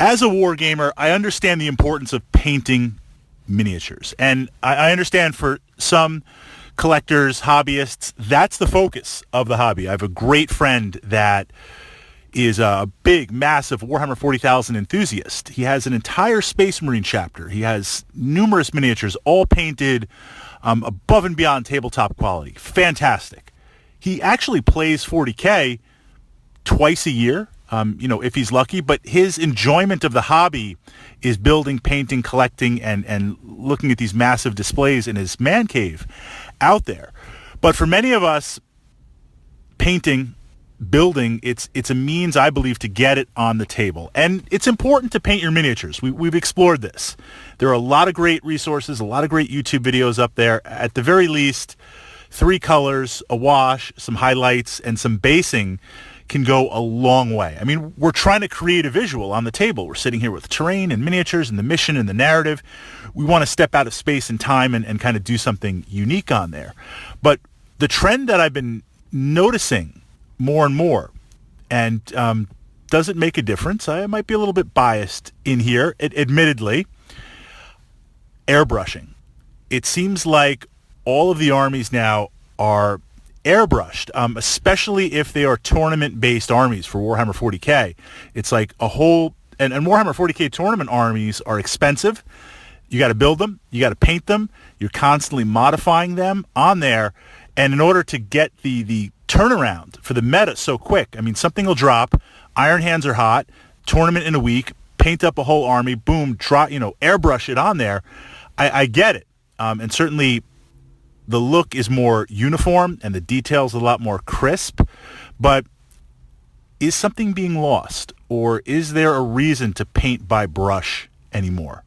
As a wargamer, I understand the importance of painting miniatures. And I understand for some collectors, hobbyists, that's the focus of the hobby. I have a great friend that is a big, massive Warhammer 40,000 enthusiast. He has an entire Space Marine chapter. He has numerous miniatures, all painted above and beyond tabletop quality. Fantastic. He actually plays 40K twice a year, if he's lucky, but his enjoyment of the hobby is building, painting, collecting, and looking at these massive displays in his man cave out there. But for many of us, painting, building, it's a means, I believe, to get it on the table. And it's important to paint your miniatures. We've explored this. There are a lot of great resources, a lot of great YouTube videos up there. At the very least, 3 colors, a wash, some highlights, and some basing can go a long way. I mean, we're trying to create a visual on the table. We're sitting here with terrain and miniatures and the mission and the narrative. We want to step out of space and time and kind of do something unique on there. But the trend that I've been noticing more and more, and does it make a difference? I might be a little bit biased in here, admittedly. Airbrushing. It seems like all of the armies now are airbrushed, especially if they are tournament-based armies for Warhammer 40K. It's like a whole... And Warhammer 40K tournament armies are expensive. You got to build them. You got to paint them. You're constantly modifying them on there. And in order to get the turnaround for the meta so quick, I mean, something will drop. Iron Hands are hot. Tournament in a week. Paint up a whole army. Boom. Airbrush it on there. I get it. And certainly the look is more uniform and the details a lot more crisp. But is something being lost? Or is there a reason to paint by brush anymore?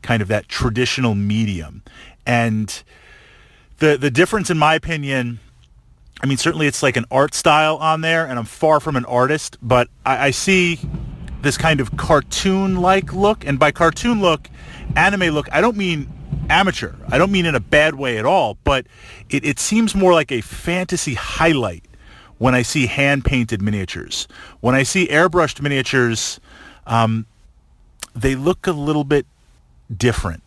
Kind of that traditional medium. And the difference, in my opinion, I mean, certainly it's like an art style on there, and I'm far from an artist, but I see this kind of cartoon-like look. And by cartoon look, anime look, I don't mean amateur. I don't mean in a bad way at all, but it seems more like a fantasy highlight when I see hand-painted miniatures. When I see airbrushed miniatures, they look a little bit different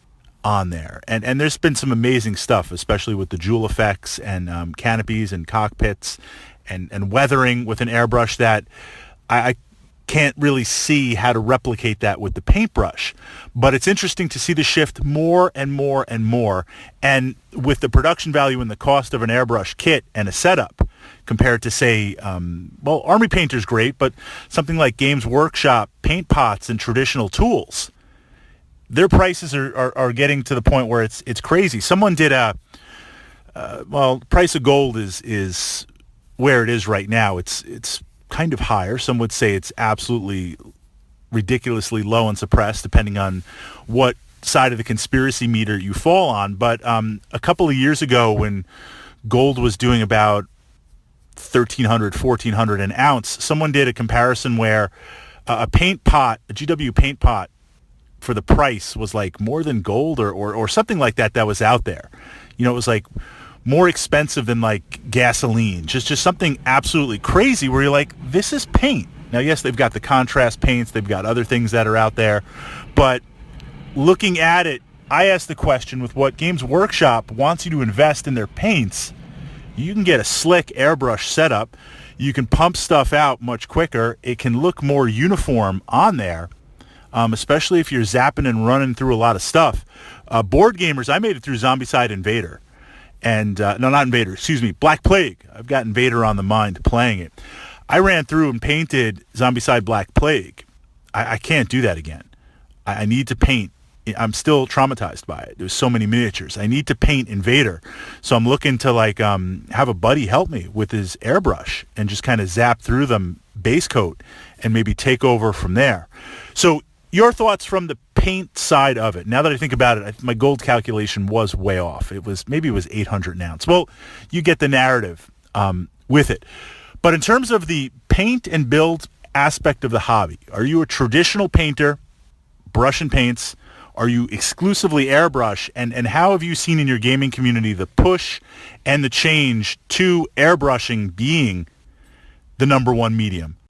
on there. And there's been some amazing stuff, especially with the jewel effects and canopies and cockpits and weathering with an airbrush that I can't really see how to replicate that with the paintbrush. But it's interesting to see the shift more and more and more. And with the production value and the cost of an airbrush kit and a setup compared to, say, Army Painter's great, but something like Games Workshop, paint pots, and traditional tools, their prices are getting to the point where it's crazy. Someone did price of gold is where it is right now. It's kind of higher. Some would say it's absolutely ridiculously low and suppressed, depending on what side of the conspiracy meter you fall on. But a couple of years ago, when gold was doing about $1,300, $1,400 an ounce, someone did a comparison where a paint pot, a GW paint pot, for the price was like more than gold or something like that was out there. It was like more expensive than like gasoline, just something absolutely crazy where you're like, this is paint. Now, yes, they've got the contrast paints, they've got other things that are out there, but looking at it, I asked the question, with what Games Workshop wants you to invest in their paints, you can get a slick airbrush setup, you can pump stuff out much quicker, it can look more uniform on there, especially if you're zapping and running through a lot of stuff. Board gamers, I made it through Zombicide Invader. And, no, not Invader, excuse me, Black Plague. I've got Invader on the mind playing it. I ran through and painted Zombicide Black Plague. I can't do that again. I need to paint. I'm still traumatized by it. There's so many miniatures. I need to paint Invader. So I'm looking to, have a buddy help me with his airbrush and just kind of zap through them base coat and maybe take over from there. So your thoughts from the paint side of it. Now that I think about it, my gold calculation was way off. Maybe it was 800 an ounce. Well, you get the narrative with it. But in terms of the paint and build aspect of the hobby, are you a traditional painter, brush and paints? Are you exclusively airbrush? And how have you seen in your gaming community the push and the change to airbrushing being the number one medium?